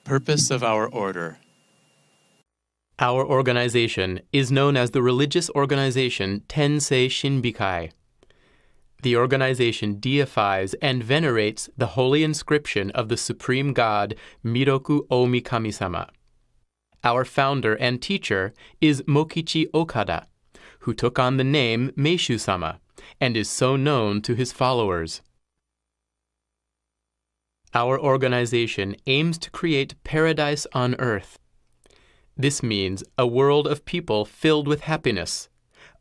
Purpose of our order. Our organization is known as the religious organization Tenseishibikai. The organization deifies and venerates the holy inscription of the Supreme God Miroku Omi Kami-sama. Our founder and teacher is Mokichi Okada, who took on the name Meishu-sama and is so known to his followers. Our organization aims to create paradise on earth. This means a world of people filled with happiness,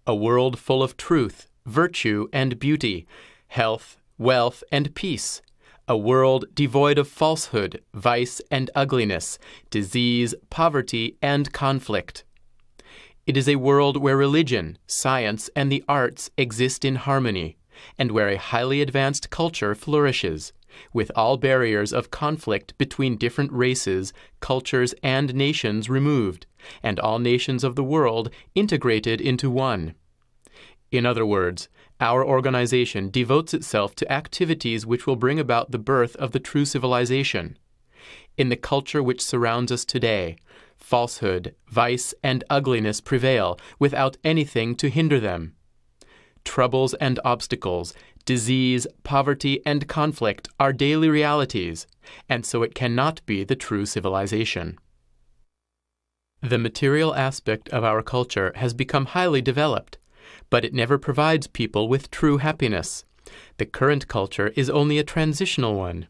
a world full of truth, virtue, and beauty, health, wealth, and peace, a world devoid of falsehood, vice, and ugliness, disease, poverty, and conflict. It is a world where religion, science, and the arts exist in harmony, and where a highly advanced culture flourishes, with all barriers of conflict between different races, cultures, and nations removed, and all nations of the world integrated into one. In other words, our organization devotes itself to activities which will bring about the birth of the true civilization. In the culture which surrounds us today, falsehood, vice, and ugliness prevail without anything to hinder them. Troubles and obstacles, disease, poverty, and conflict are daily realities, and so it cannot be the true civilization. The material aspect of our culture has become highly developed, but it never provides people with true happiness. The current culture is only a transitional one.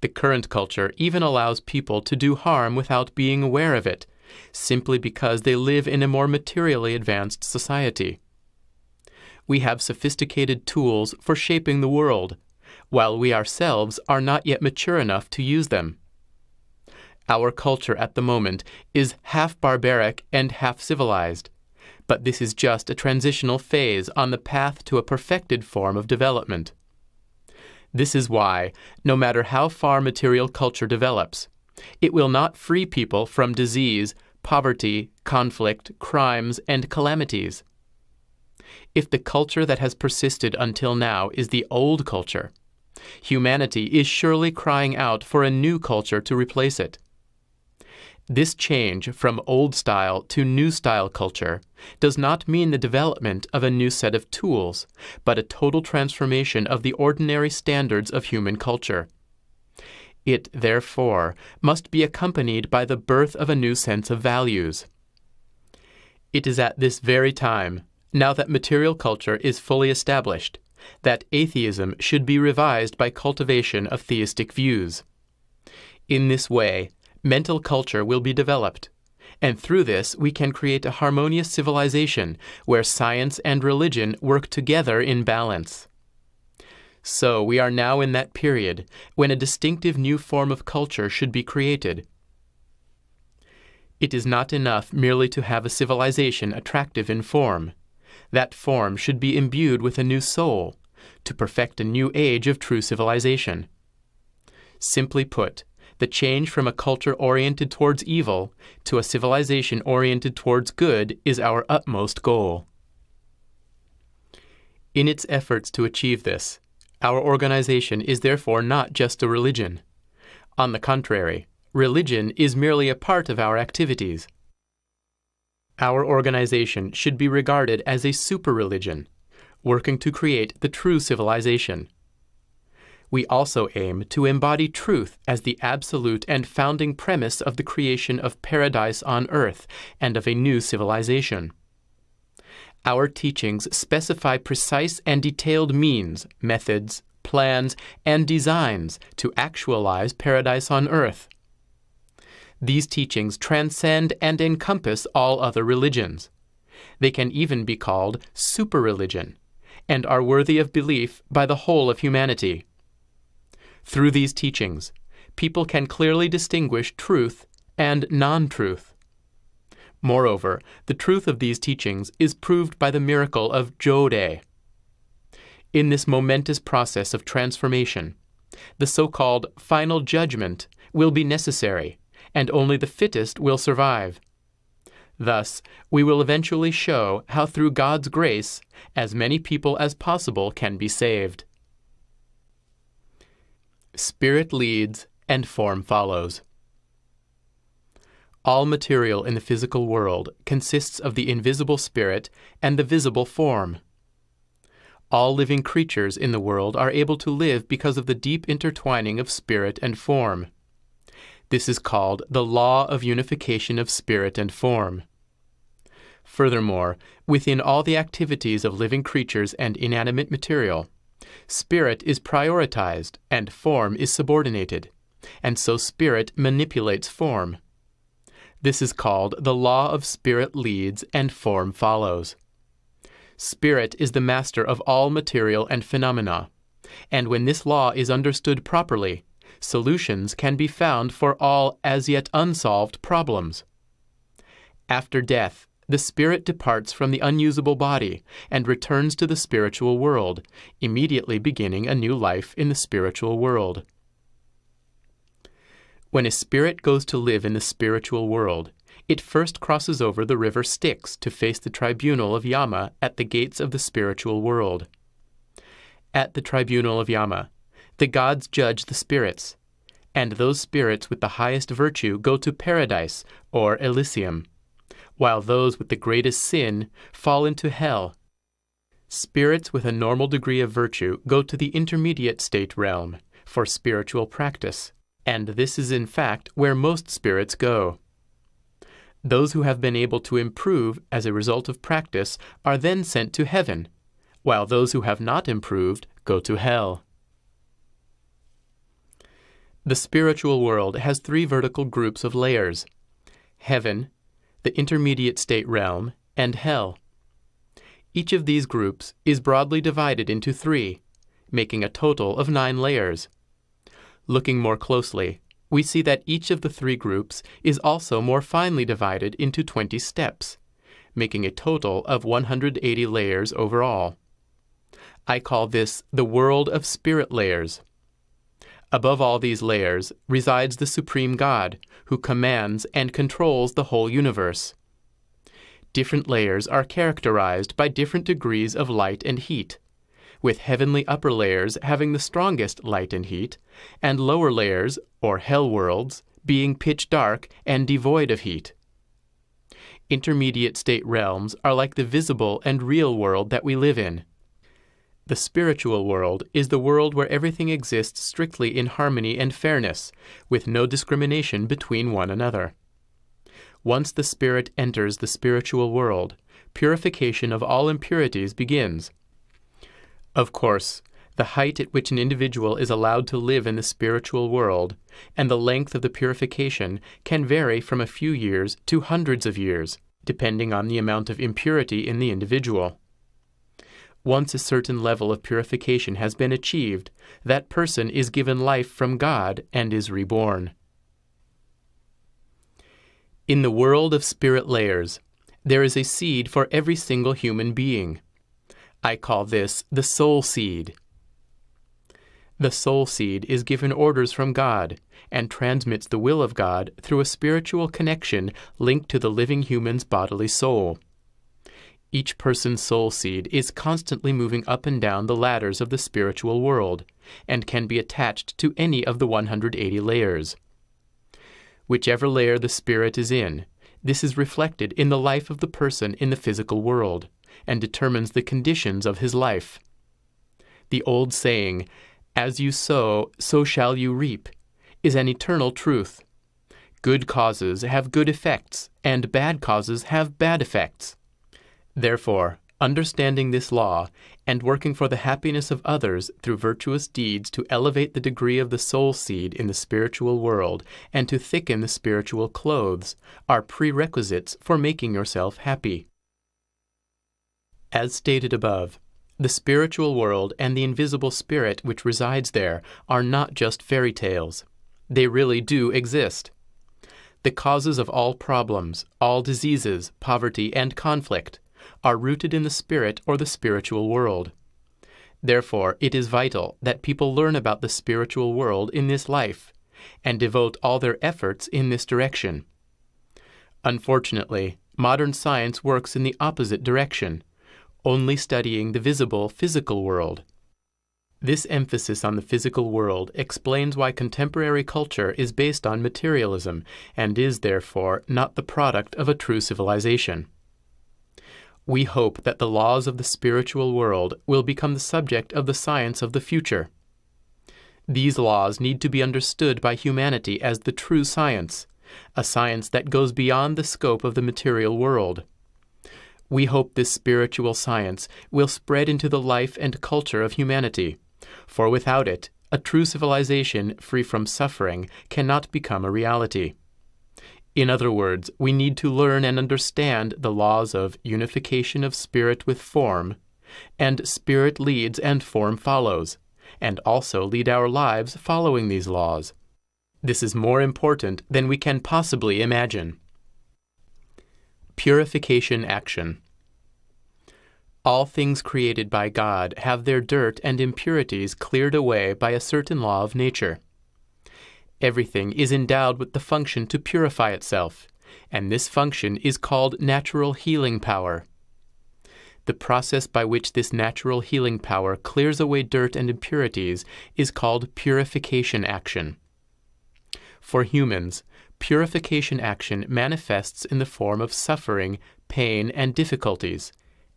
The current culture even allows people to do harm without being aware of it, simply because they live in a more materially advanced society. We have sophisticated tools for shaping the world, while we ourselves are not yet mature enough to use them. Our culture at the moment is half barbaric and half civilized, but this is just a transitional phase on the path to a perfected form of development. This is why, no matter how far material culture develops, it will not free people from disease, poverty, conflict, crimes, and calamities. If the culture that has persisted until now is the old culture, humanity is surely crying out for a new culture to replace it. This change from old style to new style culture does not mean the development of a new set of tools, but a total transformation of the ordinary standards of human culture. It, therefore, must be accompanied by the birth of a new sense of values. It is at this very time, now that material culture is fully established, that atheism should be revised by cultivation of theistic views. In this way, mental culture will be developed, and through this we can create a harmonious civilization where science and religion work together in balance. So we are now in that period when a distinctive new form of culture should be created. It is not enough merely to have a civilization attractive in form. That form should be imbued with a new soul, to perfect a new age of true civilization. Simply put, the change from a culture oriented towards evil to a civilization oriented towards good is our utmost goal. In its efforts to achieve this, our organization is therefore not just a religion. On the contrary, religion is merely a part of our activities. Our organization should be regarded as a super-religion, working to create the true civilization. We also aim to embody truth as the absolute and founding premise of the creation of paradise on earth and of a new civilization. Our teachings specify precise and detailed means, methods, plans, and designs to actualize paradise on earth. These teachings transcend and encompass all other religions. They can even be called super-religion, and are worthy of belief by the whole of humanity. Through these teachings, people can clearly distinguish truth and non-truth. Moreover, the truth of these teachings is proved by the miracle of Jyorei. In this momentous process of transformation, the so-called final judgment will be necessary, and only the fittest will survive. Thus, we will eventually show how through God's grace, as many people as possible can be saved. Spirit leads and form follows. All material in the physical world consists of the invisible spirit and the visible form. All living creatures in the world are able to live because of the deep intertwining of spirit and form. This is called the law of unification of spirit and form. Furthermore, within all the activities of living creatures and inanimate material, spirit is prioritized and form is subordinated, and so spirit manipulates form. This is called the law of spirit leads and form follows. Spirit is the master of all material and phenomena, and when this law is understood properly, solutions can be found for all as yet unsolved problems. After death, the spirit departs from the unusable body and returns to the spiritual world, immediately beginning a new life in the spiritual world. When a spirit goes to live in the spiritual world, it first crosses over the river Styx to face the tribunal of Yama at the gates of the spiritual world. At the tribunal of Yama, the gods judge the spirits, and those spirits with the highest virtue go to paradise or Elysium, while those with the greatest sin fall into hell. Spirits with a normal degree of virtue go to the intermediate state realm for spiritual practice, and this is in fact where most spirits go. Those who have been able to improve as a result of practice are then sent to heaven, while those who have not improved go to hell. The spiritual world has three vertical groups of layers: heaven, the intermediate state realm, and hell. Each of these groups is broadly divided into three, making a total of 9 layers. Looking more closely, we see that each of the 3 groups is also more finely divided into 20 steps, making a total of 180 layers overall. I call this the world of spirit layers. Above all these layers resides the Supreme God, who commands and controls the whole universe. Different layers are characterized by different degrees of light and heat, with heavenly upper layers having the strongest light and heat, and lower layers, or hell worlds, being pitch dark and devoid of heat. Intermediate state realms are like the visible and real world that we live in. The spiritual world is the world where everything exists strictly in harmony and fairness, with no discrimination between one another. Once the spirit enters the spiritual world, purification of all impurities begins. Of course, the height at which an individual is allowed to live in the spiritual world and the length of the purification can vary from a few years to hundreds of years, depending on the amount of impurity in the individual. Once a certain level of purification has been achieved, that person is given life from God and is reborn. In the world of spirit layers, there is a seed for every single human being. I call this the soul seed. The soul seed is given orders from God and transmits the will of God through a spiritual connection linked to the living human's bodily soul. Each person's soul seed is constantly moving up and down the ladders of the spiritual world and can be attached to any of the 180 layers. Whichever layer the spirit is in, this is reflected in the life of the person in the physical world and determines the conditions of his life. The old saying, "As you sow, so shall you reap," is an eternal truth. Good causes have good effects, and bad causes have bad effects. Therefore, understanding this law and working for the happiness of others through virtuous deeds to elevate the degree of the soul seed in the spiritual world and to thicken the spiritual clothes are prerequisites for making yourself happy. As stated above, the spiritual world and the invisible spirit which resides there are not just fairy tales. They really do exist. The causes of all problems, all diseases, poverty, and conflict are rooted in the spirit or the spiritual world. Therefore, it is vital that people learn about the spiritual world in this life and devote all their efforts in this direction. Unfortunately, modern science works in the opposite direction, only studying the visible physical world. This emphasis on the physical world explains why contemporary culture is based on materialism and is, therefore, not the product of a true civilization. We hope that the laws of the spiritual world will become the subject of the science of the future. These laws need to be understood by humanity as the true science, a science that goes beyond the scope of the material world. We hope this spiritual science will spread into the life and culture of humanity, for without it, a true civilization free from suffering cannot become a reality. In other words, we need to learn and understand the laws of unification of spirit with form, and spirit leads and form follows, and also lead our lives following these laws. This is more important than we can possibly imagine. Purification action. All things created by God have their dirt and impurities cleared away by a certain law of nature. Everything is endowed with the function to purify itself, and this function is called natural healing power. The process by which this natural healing power clears away dirt and impurities is called purification action. For humans, purification action manifests in the form of suffering, pain, and difficulties,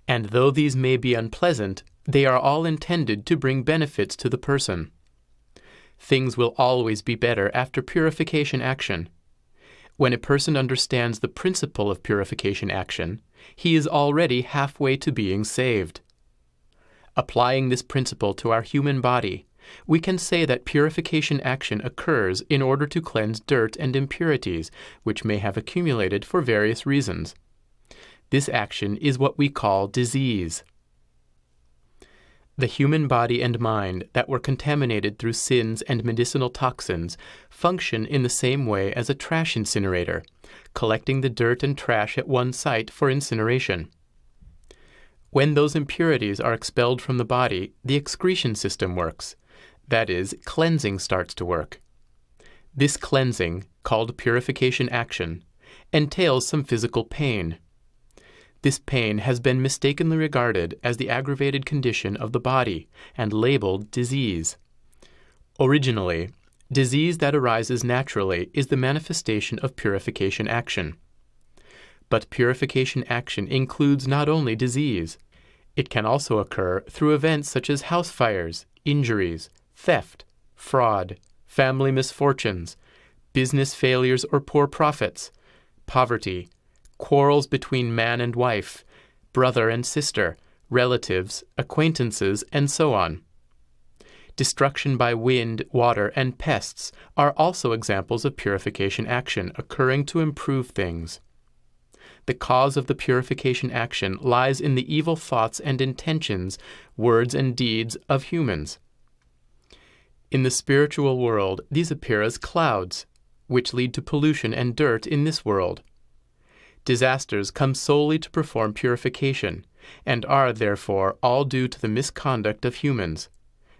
and though these may be unpleasant, they are all intended to bring benefits to the person. Things will always be better after purification action. When a person understands the principle of purification action, he is already halfway to being saved. Applying this principle to our human body, we can say that purification action occurs in order to cleanse dirt and impurities which may have accumulated for various reasons. This action is what we call disease. The human body and mind that were contaminated through sins and medicinal toxins function in the same way as a trash incinerator, collecting the dirt and trash at one site for incineration. When those impurities are expelled from the body, the excretion system works. That is, cleansing starts to work. This cleansing, called purification action, entails some physical pain. This pain has been mistakenly regarded as the aggravated condition of the body and labeled disease. Originally, disease that arises naturally is the manifestation of purification action. But purification action includes not only disease. It can also occur through events such as house fires, injuries, theft, fraud, family misfortunes, business failures or poor profits, poverty, quarrels between man and wife, brother and sister, relatives, acquaintances, and so on. Destruction by wind, water, and pests are also examples of purification action occurring to improve things. The cause of the purification action lies in the evil thoughts and intentions, words and deeds of humans. In the spiritual world, these appear as clouds, which lead to pollution and dirt in this world. Disasters come solely to perform purification, and are, therefore, all due to the misconduct of humans.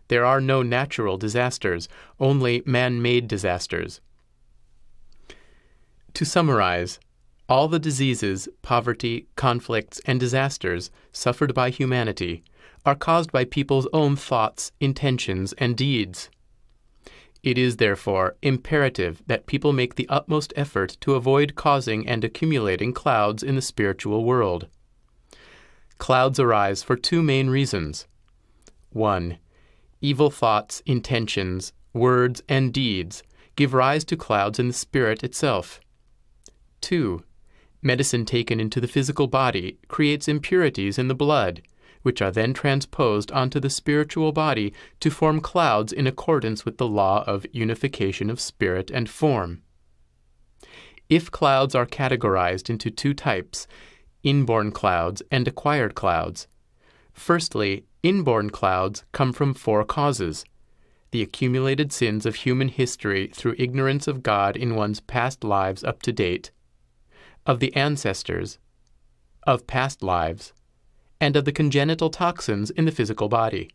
There are no natural disasters, only man-made disasters. To summarize, all the diseases, poverty, conflicts, and disasters suffered by humanity are caused by people's own thoughts, intentions, and deeds. It is, therefore, imperative that people make the utmost effort to avoid causing and accumulating clouds in the spiritual world. Clouds arise for two main reasons. 1. Evil thoughts, intentions, words, and deeds give rise to clouds in the spirit itself. 2. Medicine taken into the physical body creates impurities in the blood, which are then transposed onto the spiritual body to form clouds in accordance with the law of unification of spirit and form. If clouds are categorized into two types, inborn clouds and acquired clouds, firstly, inborn clouds come from four causes: the accumulated sins of human history through ignorance of God in one's past lives up to date, of the ancestors, of past lives, and of the congenital toxins in the physical body.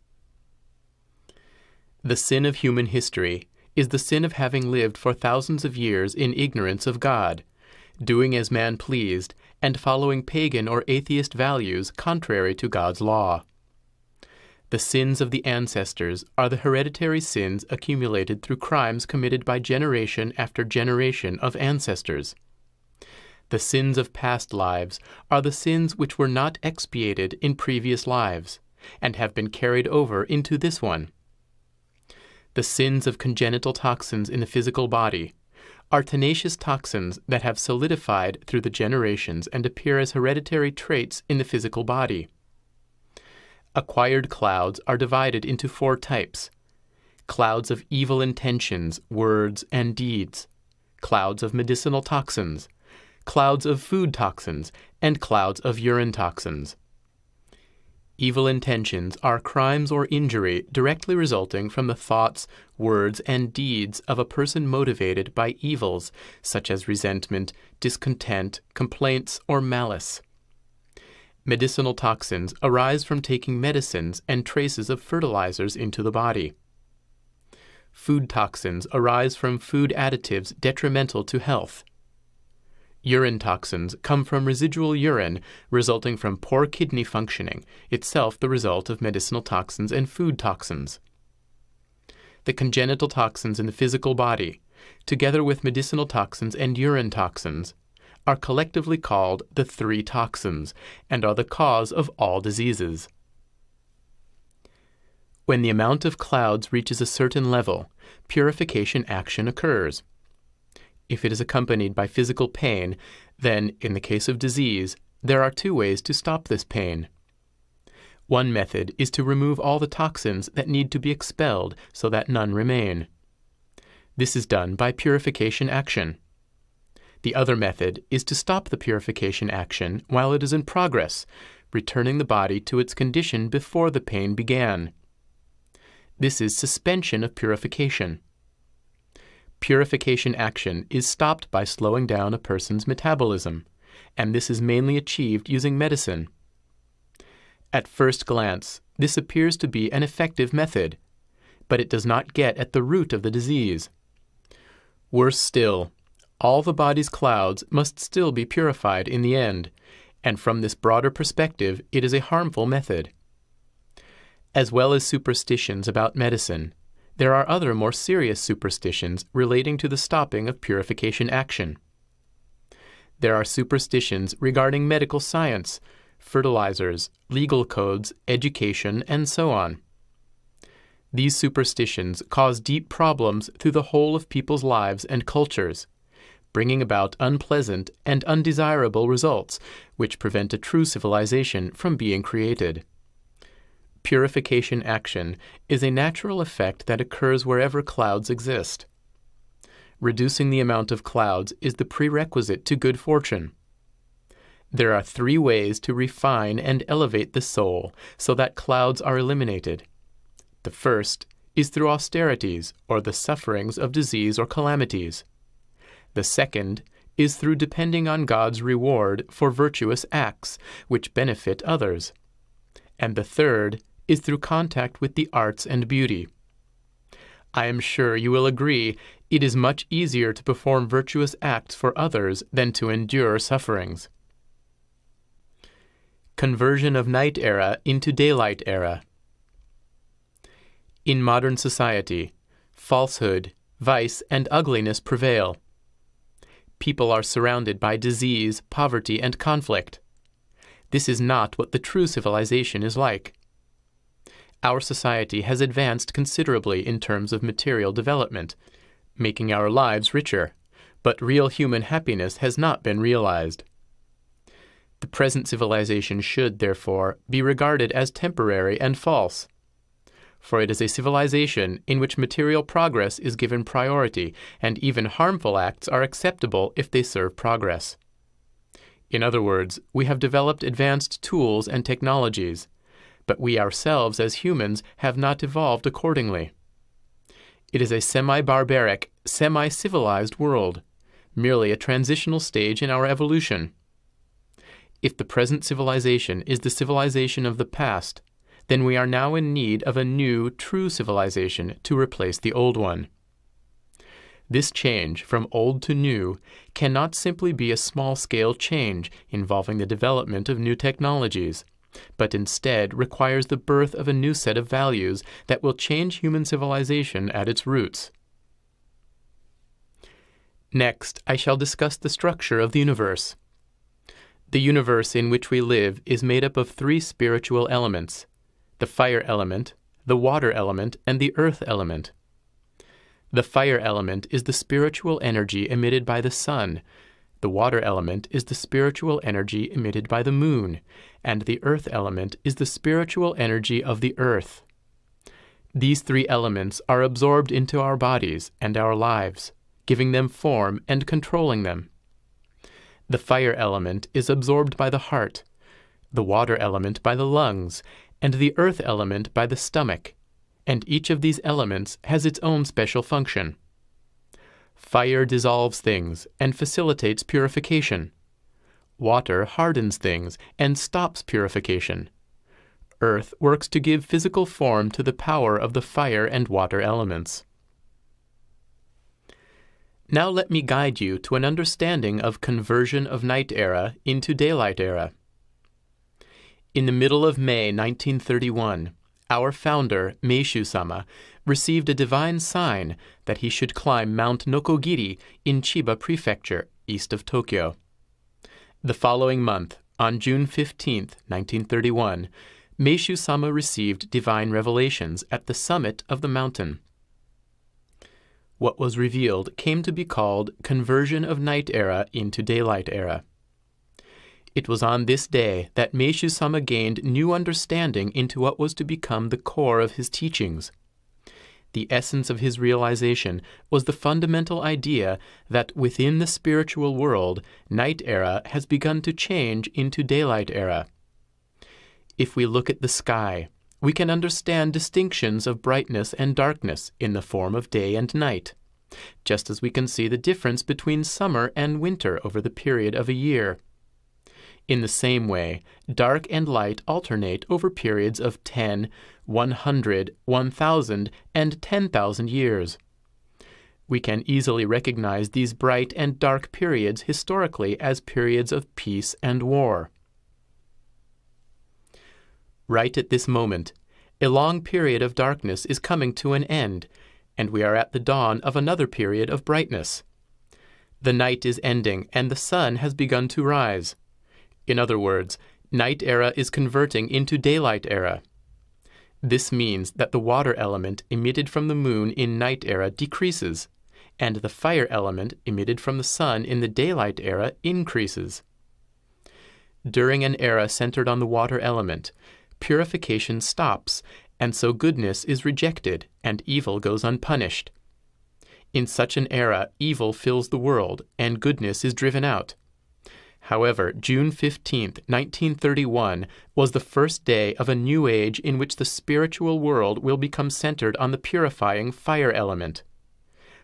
The sin of human history is the sin of having lived for thousands of years in ignorance of God, doing as man pleased, and following pagan or atheist values contrary to God's law. The sins of the ancestors are the hereditary sins accumulated through crimes committed by generation after generation of ancestors. The sins of past lives are the sins which were not expiated in previous lives, and have been carried over into this one. The sins of congenital toxins in the physical body are tenacious toxins that have solidified through the generations and appear as hereditary traits in the physical body. Acquired clouds are divided into 4 types: clouds of evil intentions, words, and deeds, clouds of medicinal toxins, clouds of food toxins, and clouds of urine toxins. Evil intentions are crimes or injury directly resulting from the thoughts, words, and deeds of a person motivated by evils such as resentment, discontent, complaints, or malice. Medicinal toxins arise from taking medicines and traces of fertilizers into the body. Food toxins arise from food additives detrimental to health. Urine toxins come from residual urine resulting from poor kidney functioning, itself the result of medicinal toxins and food toxins. The congenital toxins in the physical body, together with medicinal toxins and urine toxins, are collectively called the 3 toxins and are the cause of all diseases. When the amount of clouds reaches a certain level, purification action occurs. If it is accompanied by physical pain, then, in the case of disease, there are 2 ways to stop this pain. One method is to remove all the toxins that need to be expelled so that none remain. This is done by purification action. The other method is to stop the purification action while it is in progress, returning the body to its condition before the pain began. This is suspension of purification. Purification action is stopped by slowing down a person's metabolism, and this is mainly achieved using medicine. At first glance, this appears to be an effective method, but it does not get at the root of the disease. Worse still, all the body's clouds must still be purified in the end, and from this broader perspective, it is a harmful method. As well as superstitions about medicine, there are other more serious superstitions relating to the stopping of purification action. There are superstitions regarding medical science, fertilizers, legal codes, education, and so on. These superstitions cause deep problems through the whole of people's lives and cultures, bringing about unpleasant and undesirable results, which prevent a true civilization from being created. Purification action is a natural effect that occurs wherever clouds exist. Reducing the amount of clouds is the prerequisite to good fortune. There are 3 ways to refine and elevate the soul so that clouds are eliminated. The first is through austerities, or the sufferings of disease or calamities. The second is through depending on God's reward for virtuous acts, which benefit others. And the third is through contact with the arts and beauty. I am sure you will agree it is much easier to perform virtuous acts for others than to endure sufferings. Conversion of night era into daylight era. In modern society, falsehood, vice, and ugliness prevail. People are surrounded by disease, poverty, and conflict. This is not what the true civilization is like. Our society has advanced considerably in terms of material development, making our lives richer, but real human happiness has not been realized. The present civilization should, therefore, be regarded as temporary and false, for it is a civilization in which material progress is given priority, and even harmful acts are acceptable if they serve progress. In other words, we have developed advanced tools and technologies, but we ourselves as humans have not evolved accordingly. It is a semi-barbaric, semi-civilized world, merely a transitional stage in our evolution. If the present civilization is the civilization of the past, then we are now in need of a new, true civilization to replace the old one. This change from old to new cannot simply be a small-scale change involving the development of new technologies. but instead requires the birth of a new set of values that will change human civilization at its roots. Next, I shall discuss the structure of the universe. The universe in which we live is made up of three spiritual elements: the fire element, the water element, and the earth element. The fire element is the spiritual energy emitted by the sun, the water element is the spiritual energy emitted by the moon, and the earth element is the spiritual energy of the earth. These three elements are absorbed into our bodies and our lives, giving them form and controlling them. The fire element is absorbed by the heart, the water element by the lungs, and the earth element by the stomach, and each of these elements has its own special function. Fire dissolves things and facilitates purification. Water hardens things and stops purification. Earth works to give physical form to the power of the fire and water elements. Now let me guide you to an understanding of conversion of night era into daylight era. In the middle of May 1931, our founder, Meishu-sama, received a divine sign that he should climb Mount Nokogiri in Chiba Prefecture, east of Tokyo. The following month, on June 15, 1931, Meishu-sama received divine revelations at the summit of the mountain. What was revealed came to be called conversion of night era into daylight era. It was on this day that Meishu-sama gained new understanding into what was to become the core of his teachings. The essence of his realization was the fundamental idea that within the spiritual world, night era has begun to change into daylight era. If we look at the sky, we can understand distinctions of brightness and darkness in the form of day and night, just as we can see the difference between summer and winter over the period of a year. In the same way, dark and light alternate over periods of 10, 100, 1,000, and 10,000 years. We can easily recognize these bright and dark periods historically as periods of peace and war. Right at this moment, a long period of darkness is coming to an end, and we are at the dawn of another period of brightness. The night is ending, and the sun has begun to rise. In other words, night era is converting into daylight era. This means that the water element emitted from the moon in night era decreases, and the fire element emitted from the sun in the daylight era increases. During an era centered on the water element, purification stops, and so goodness is rejected and evil goes unpunished. In such an era, evil fills the world and goodness is driven out. However, June 15, 1931 was the first day of a new age in which the spiritual world will become centered on the purifying fire element.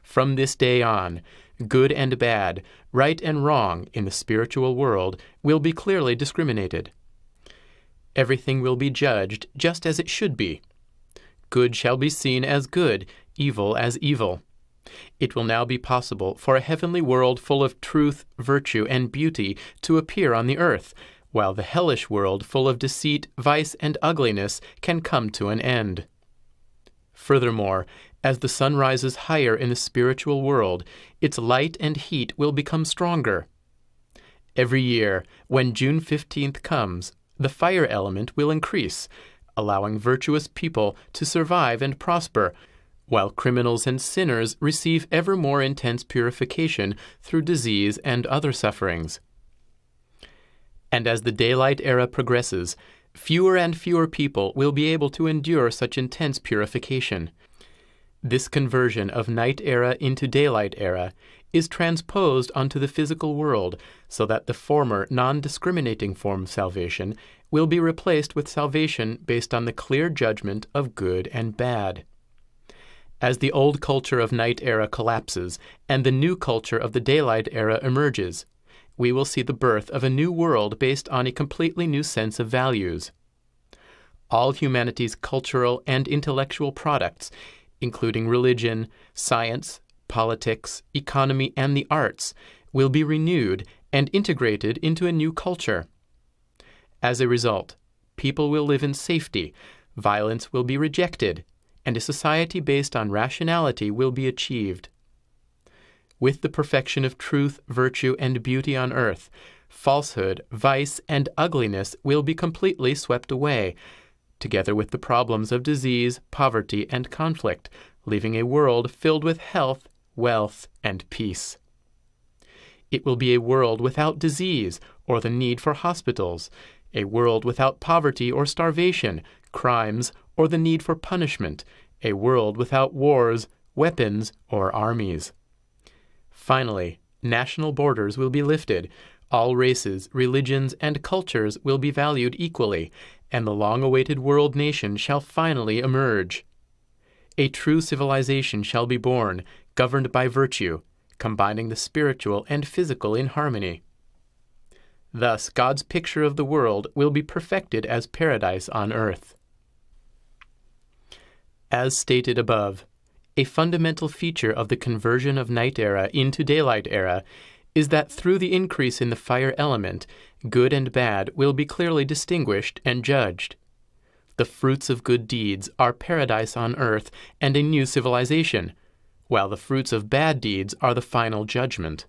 From this day on, good and bad, right and wrong in the spiritual world will be clearly discriminated. Everything will be judged just as it should be. Good shall be seen as good, evil as evil. It will now be possible for a heavenly world full of truth, virtue, and beauty to appear on the earth, while the hellish world full of deceit, vice, and ugliness can come to an end. Furthermore, as the sun rises higher in the spiritual world, its light and heat will become stronger. Every year, when June 15th comes, the fire element will increase, allowing virtuous people to survive and prosper, while criminals and sinners receive ever more intense purification through disease and other sufferings. And as the daylight era progresses, fewer and fewer people will be able to endure such intense purification. This conversion of night era into daylight era is transposed onto the physical world so that the former non-discriminating form of salvation will be replaced with salvation based on the clear judgment of good and bad. As the old culture of night era collapses and the new culture of the daylight era emerges, we will see the birth of a new world based on a completely new sense of values. All humanity's cultural and intellectual products, including religion, science, politics, economy, and the arts, will be renewed and integrated into a new culture. As a result, people will live in safety, violence will be rejected, and a society based on rationality will be achieved. With the perfection of truth, virtue, and beauty on earth, falsehood, vice, and ugliness will be completely swept away, together with the problems of disease, poverty, and conflict, leaving a world filled with health, wealth, and peace. It will be a world without disease or the need for hospitals, a world without poverty or starvation, crimes, or the need for punishment, a world without wars, weapons, or armies. Finally, national borders will be lifted, all races, religions, and cultures will be valued equally, and the long-awaited world nation shall finally emerge. A true civilization shall be born, governed by virtue, combining the spiritual and physical in harmony. Thus, God's picture of the world will be perfected as paradise on earth. As stated above, a fundamental feature of the conversion of night era into daylight era is that through the increase in the fire element, good and bad will be clearly distinguished and judged. The fruits of good deeds are paradise on earth and a new civilization, while the fruits of bad deeds are the final judgment.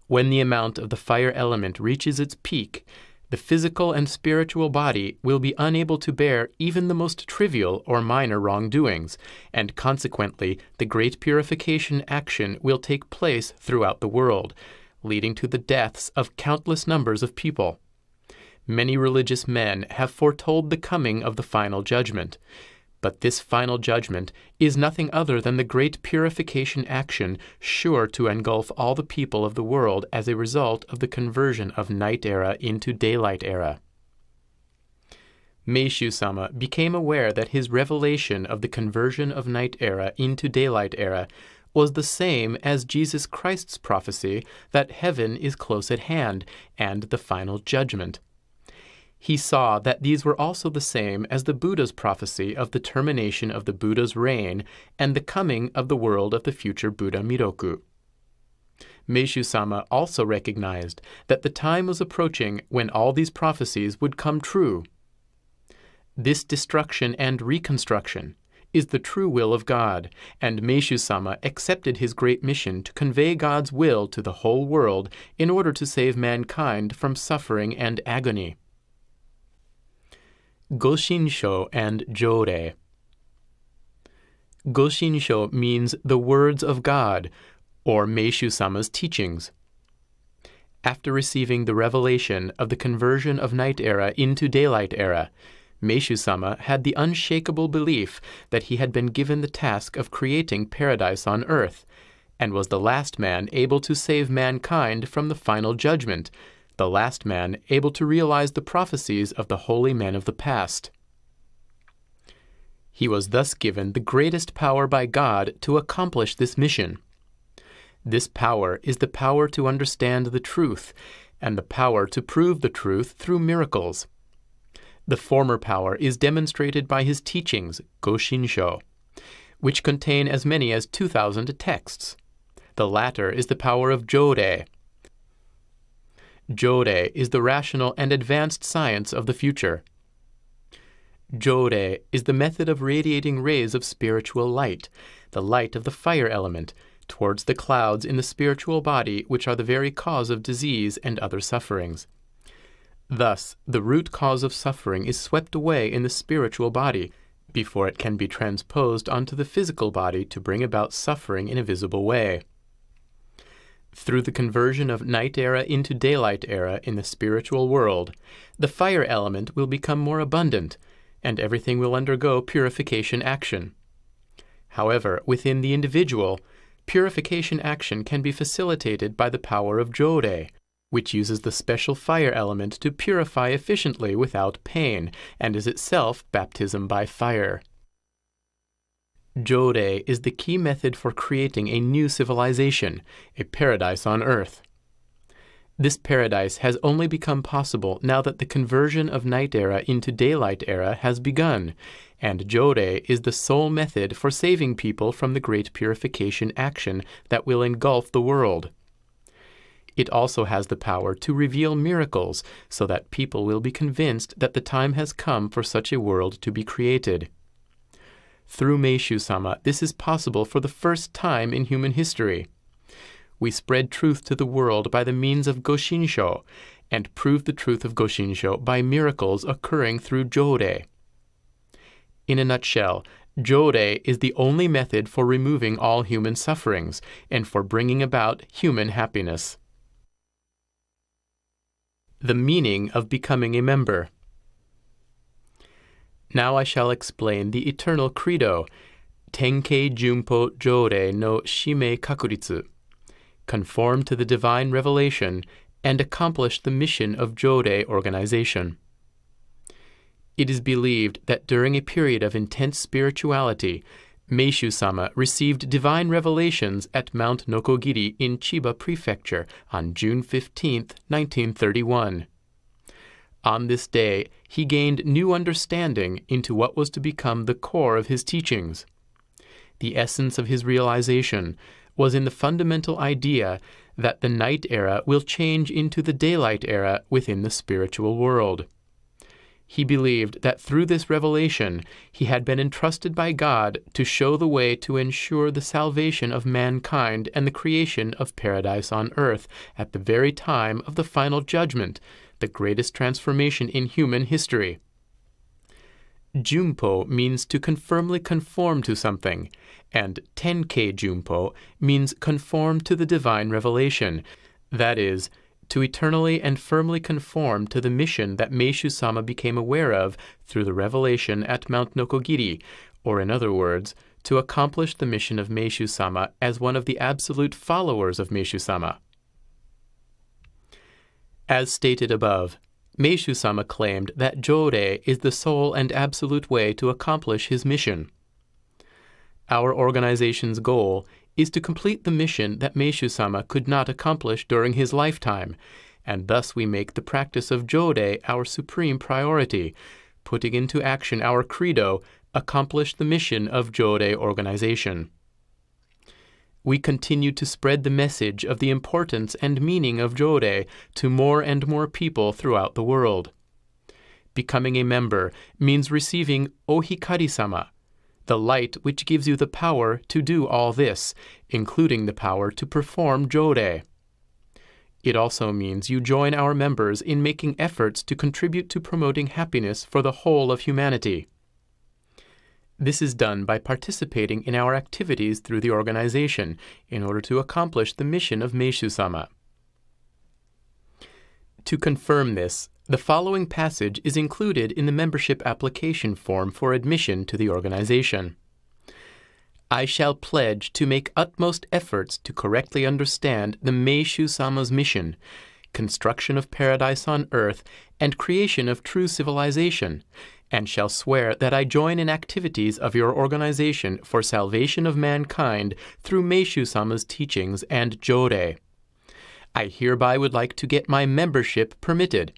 When the amount of the fire element reaches its peak, the physical and spiritual body will be unable to bear even the most trivial or minor wrongdoings, and consequently the great purification action will take place throughout the world, leading to the deaths of countless numbers of people. Many religious men have foretold the coming of the final judgment, but this final judgment is nothing other than the great purification action sure to engulf all the people of the world as a result of the conversion of night era into daylight era. Meishu-sama became aware that his revelation of the conversion of night era into daylight era was the same as Jesus Christ's prophecy that heaven is close at hand and the final judgment. He saw that these were also the same as the Buddha's prophecy of the termination of the Buddha's reign and the coming of the world of the future Buddha Miroku. Meishu-sama also recognized that the time was approaching when all these prophecies would come true. This destruction and reconstruction is the true will of God, and Meishu-sama accepted his great mission to convey God's will to the whole world in order to save mankind from suffering and agony. Goshinsho and Jyorei. Goshinsho means the words of God, or Meishu-sama's teachings. After receiving the revelation of the conversion of night era into daylight era, Meishu-sama had the unshakable belief that he had been given the task of creating paradise on earth, and was the last man able to save mankind from the final judgment, the last man able to realize the prophecies of the holy men of the past. He was thus given the greatest power by God to accomplish this mission. This power is the power to understand the truth, and the power to prove the truth through miracles. The former power is demonstrated by his teachings, Goshinsho, which contain as many as 2,000 texts. The latter is the power of Jyorei. Jyorei is the rational and advanced science of the future. Jyorei is the method of radiating rays of spiritual light, the light of the fire element, towards the clouds in the spiritual body which are the very cause of disease and other sufferings. Thus, the root cause of suffering is swept away in the spiritual body before it can be transposed onto the physical body to bring about suffering in a visible way. Through the conversion of night era into daylight era in the spiritual world, the fire element will become more abundant, and everything will undergo purification action. However, within the individual, purification action can be facilitated by the power of Jyorei, which uses the special fire element to purify efficiently without pain, and is itself baptism by fire. Jyorei is the key method for creating a new civilization, a paradise on earth. This paradise has only become possible now that the conversion of night era into daylight era has begun, and Jyorei is the sole method for saving people from the great purification action that will engulf the world. It also has the power to reveal miracles so that people will be convinced that the time has come for such a world to be created. Through Meishu-sama, this is possible for the first time in human history. We spread truth to the world by the means of Goshinsho, and prove the truth of Goshinsho by miracles occurring through Jyorei. In a nutshell, Jyorei is the only method for removing all human sufferings and for bringing about human happiness. The meaning of becoming a member. Now I shall explain the eternal credo, Tenkei Junpo Jyorei no Shimei Kakuritsu, conform to the divine revelation and accomplish the mission of Jyorei organization. It is believed that during a period of intense spirituality, Meishu-sama received divine revelations at Mount Nokogiri in Chiba Prefecture on June 15, 1931. On this day, he gained new understanding into what was to become the core of his teachings. The essence of his realization was in the fundamental idea that the night era will change into the daylight era within the spiritual world. He believed that through this revelation, he had been entrusted by God to show the way to ensure the salvation of mankind and the creation of paradise on earth at the very time of the final judgment, the greatest transformation in human history. Junpo means to firmly conform to something, and Tenkei Junpo means conform to the divine revelation, that is, to eternally and firmly conform to the mission that Meishu-sama became aware of through the revelation at Mount Nokogiri, or in other words, to accomplish the mission of Meishu-sama as one of the absolute followers of Meishu-sama. As stated above, Meishu-sama claimed that Jyorei is the sole and absolute way to accomplish his mission. Our organization's goal is to complete the mission that Meishu-sama could not accomplish during his lifetime, and thus we make the practice of Jyorei our supreme priority, putting into action our credo, accomplish the mission of Jyorei organization. We continue to spread the message of the importance and meaning of Jyorei to more and more people throughout the world. Becoming a member means receiving Ohikari-sama, the light which gives you the power to do all this, including the power to perform Jyorei. It also means you join our members in making efforts to contribute to promoting happiness for the whole of humanity. This is done by participating in our activities through the organization in order to accomplish the mission of Meishu-sama. To confirm this, the following passage is included in the membership application form for admission to the organization. I shall pledge to make utmost efforts to correctly understand the Meishu-sama's mission, construction of paradise on earth, and creation of true civilization, and shall swear that I join in activities of your organization for salvation of mankind through Meishu-sama's teachings and Jyorei. I hereby would like to get my membership permitted.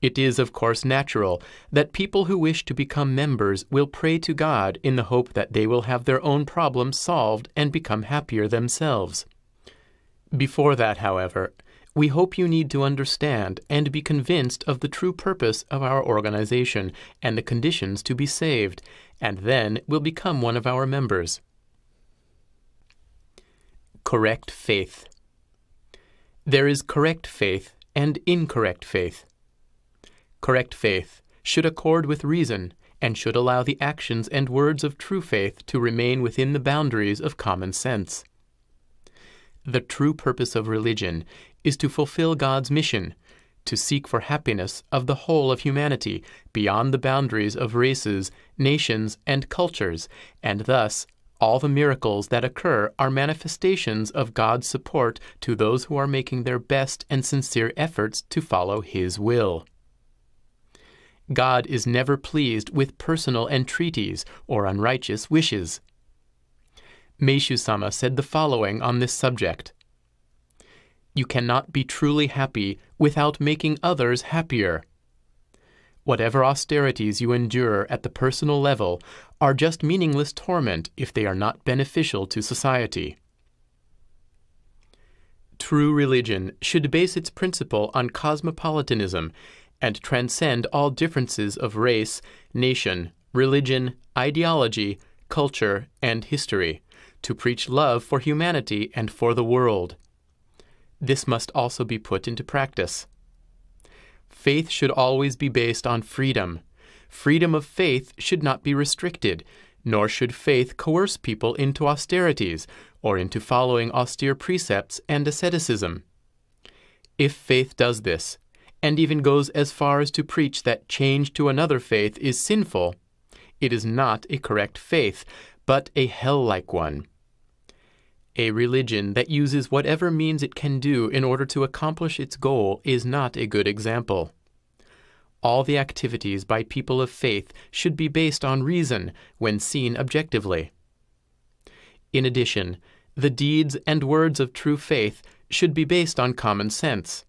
It is, of course, natural that people who wish to become members will pray to God in the hope that they will have their own problems solved and become happier themselves. Before that, however, we hope you need to understand and be convinced of the true purpose of our organization and the conditions to be saved, and then will become one of our members. Correct faith. There is correct faith and incorrect faith. Correct faith should accord with reason and should allow the actions and words of true faith to remain within the boundaries of common sense. The true purpose of religion is to fulfill God's mission, to seek for happiness of the whole of humanity beyond the boundaries of races, nations, and cultures, and thus all the miracles that occur are manifestations of God's support to those who are making their best and sincere efforts to follow His will. God is never pleased with personal entreaties or unrighteous wishes. Meishu-sama said the following on this subject: You cannot be truly happy without making others happier. Whatever austerities you endure at the personal level are just meaningless torment if they are not beneficial to society. True religion should base its principle on cosmopolitanism and transcend all differences of race, nation, religion, ideology, culture, and history, to preach love for humanity and for the world. This must also be put into practice. Faith should always be based on freedom. Freedom of faith should not be restricted, nor should faith coerce people into austerities or into following austere precepts and asceticism. If faith does this, and even goes as far as to preach that change to another faith is sinful, it is not a correct faith, but a hell-like one. A religion that uses whatever means it can do in order to accomplish its goal is not a good example. All the activities by people of faith should be based on reason when seen objectively. In addition, the deeds and words of true faith should be based on common sense.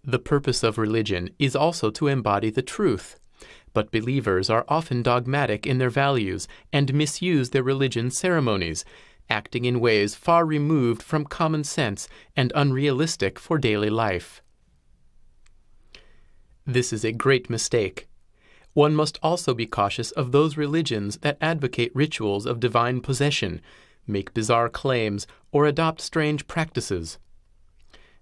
The purpose of religion is also to embody the truth, but believers are often dogmatic in their values and misuse their religion ceremonies, acting in ways far removed from common sense and unrealistic for daily life. This is a great mistake. One must also be cautious of those religions that advocate rituals of divine possession, make bizarre claims, or adopt strange practices.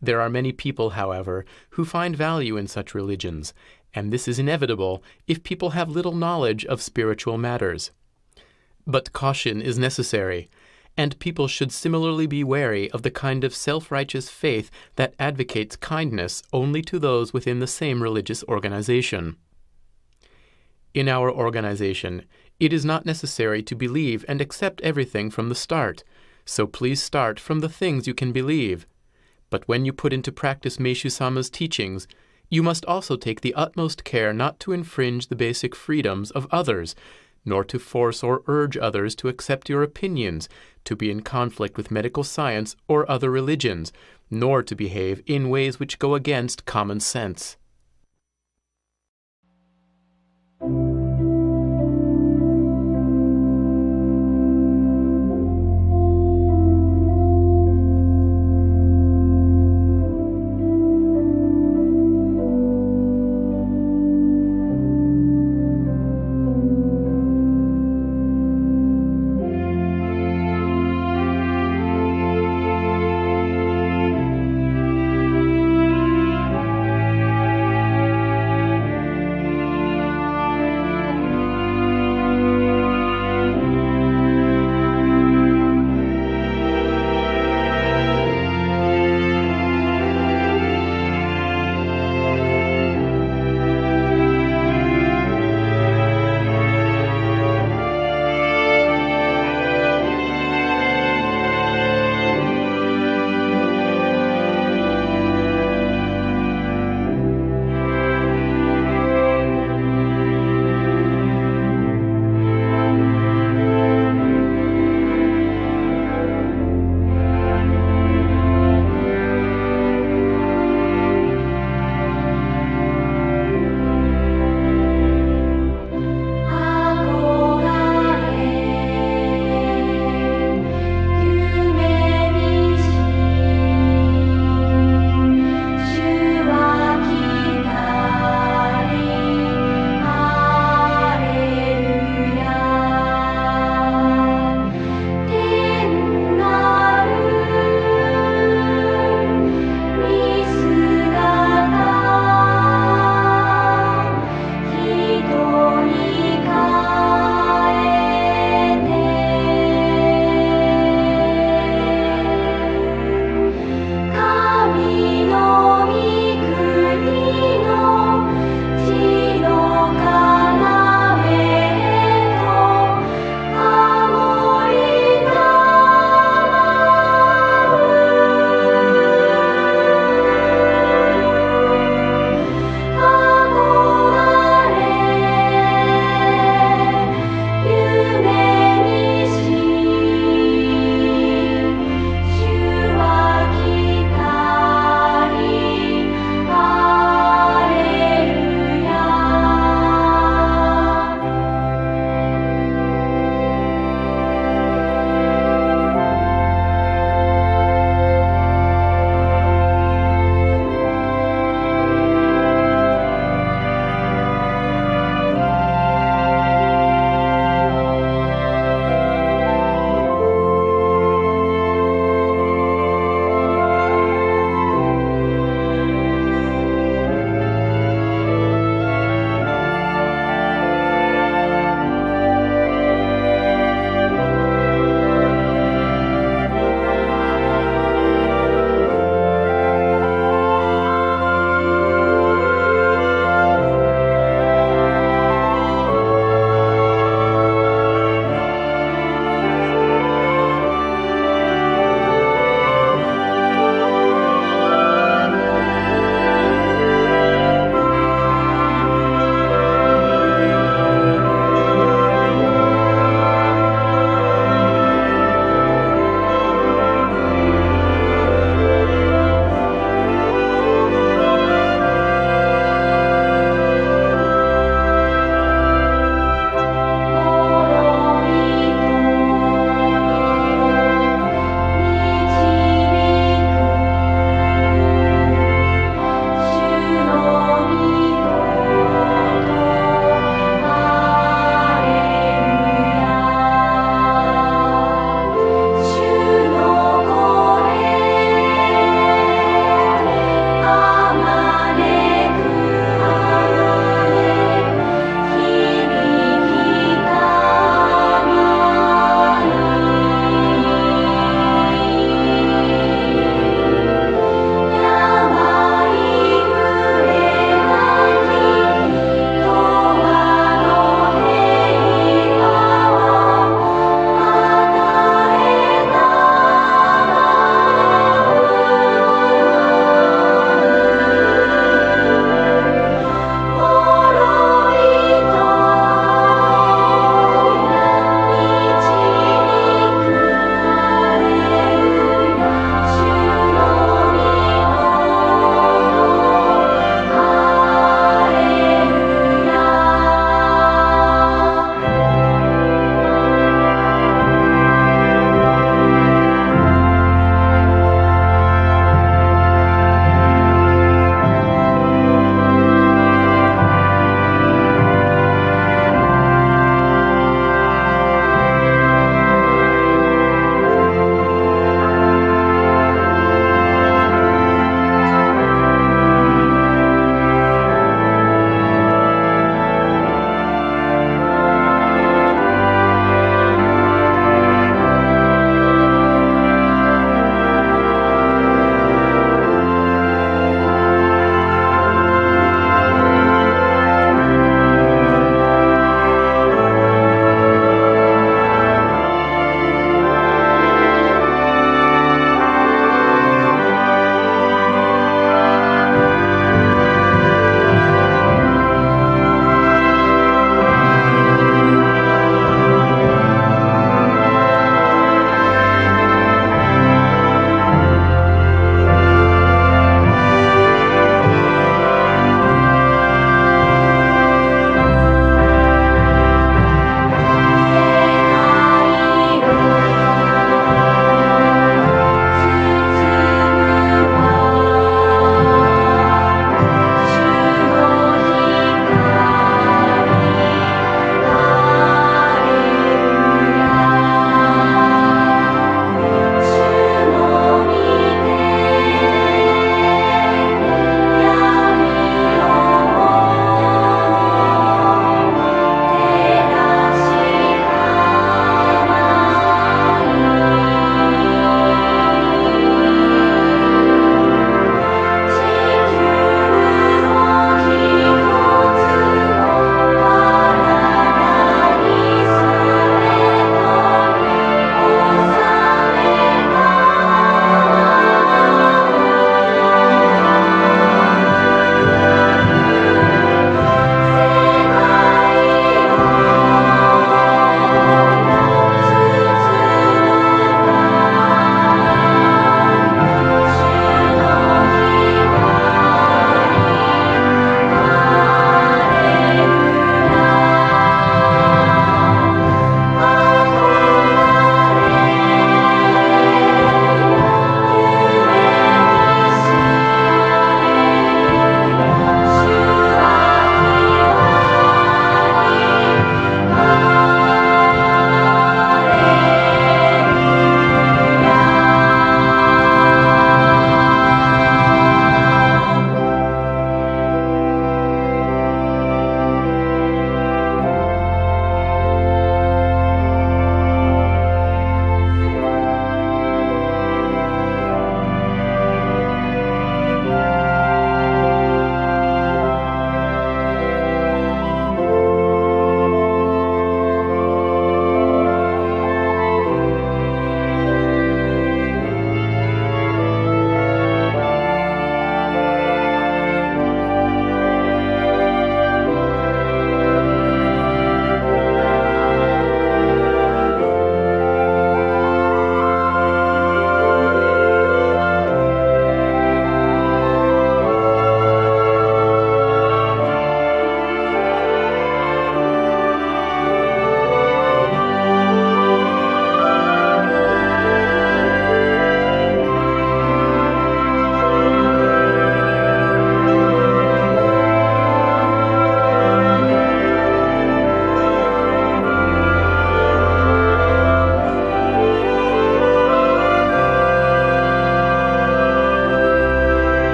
There are many people, however, who find value in such religions, and this is inevitable if people have little knowledge of spiritual matters. But caution is necessary, and people should similarly be wary of the kind of self-righteous faith that advocates kindness only to those within the same religious organization. In our organization, it is not necessary to believe and accept everything from the start, so please start from the things you can believe. But when you put into practice Meishu-sama's teachings, you must also take the utmost care not to infringe the basic freedoms of others, nor to force or urge others to accept your opinions, to be in conflict with medical science or other religions, nor to behave in ways which go against common sense.